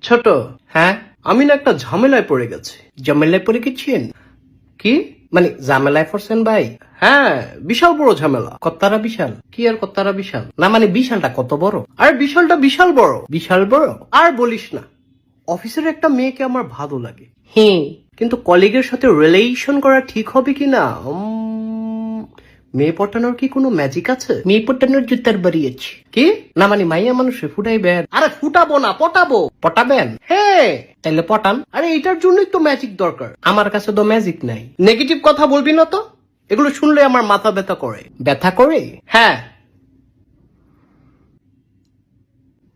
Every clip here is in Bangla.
ছোট, হ্যাঁ আমি না একটা ঝামেলায় পড়ে গেছি। ঝামেলায় পড়ে গেছেন? কি মানে ঝামেলায় পড়ছেন ভাই? হ্যাঁ, বিশাল বড় ঝামেলা। কত্তারা বিশাল? কি আর কত্তারা বিশাল? না মানে বিশালটা কত বড়? আরে বিশালটা বিশাল বড়। বিশাল বড়? আর বলিস না, অফিসের একটা মেয়েকে আমার ভালো লাগে, হ্যাঁ, কিন্তু কলিগের সাথে রিলেশন করা ঠিক হবে কিনা? মেয়ে পটানোর কি কোনো ম্যাজিক আছে? মেয়ে পটানোর জুতার বাড়িয়েছি। কি না মানে মাইয়া মানুষে ফুটাইবেন? আরে ফুটাবো না, পটাবো। পটাবেন? হ্যাঁ, তাইলে পটান। আরে এটার জন্যই তো ম্যাজিক দরকার। আমার কাছে তো ম্যাজিক নাই। নেগেটিভ কথা বলবি না তো, এগুলো শুনলে আমার মাথা ব্যথা করে। ব্যথা করে? হ্যাঁ,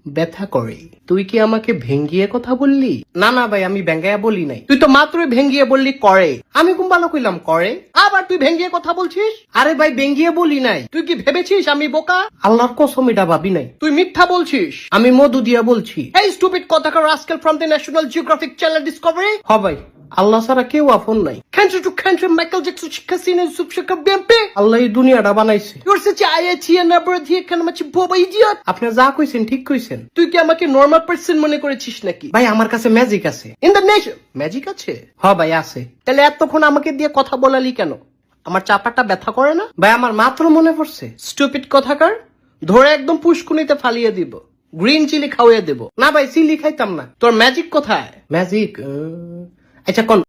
ব্যথা করে। তুই কি আমাকে ভেঙ্গিয়ে কথা বললি? না না ভাই, আমি ভেঙ্গাইয়া বলি নাই। তুই তো মাত্রই ভেঙ্গিয়ে বললি করে। আমি কোন ভালো কইলাম করে, আবার তুই ভেঙ্গিয়ে কথা বলছিস? আরে ভাই ভেঙ্গিয়ে বলি নাই। তুই কি ভেবেছিস আমি বোকা? আল্লাহর কসম এটা ভাবি নাই। তুই মিথ্যা বলছিস। আমি মধু দিয়া বলছি। এই স্টুপিড কথাকার rascal from the National Geographic channel Discovery. হ ভাই, আল্লাহ ছাড়া কেউ আপন নাই। Country to country Michael Jackson শিক্ষা সিনে সুপশিক্ষা বিএমপি। আল্লাহ এই দুনিয়াটা বানাইছে। ইউর সাচ আইআইটি এন্ড আবরাধি এখানে মাছি বোবা ইডিয়ট। আপনি যা কইছেন ঠিক কইছেন। তুই কি আমাকে নরমাল পারসন মনে করেছিস নাকি? ভাই আমার কাছে ম্যাজিক আছে। ইন দ্য নেশন ম্যাজিক আছে? হ ভাই আছে। তাহলে এতক্ষণ আমাকে দিয়ে কথা বলালি কেন? আমার চাপাটা ব্যথা করে না? ভাই আমার মাত্র মনে পড়ছে। স্টুপিড কথাকার, ধরে একদম পুষ্কুনিতে ফালিয়ে দিব। গ্রিন চিলি খাওয়াইয়া দেব। না ভাই চিলি খাইতাম না। তোর ম্যাজিক কোথায়? ম্যাজিক আচ্ছা কোন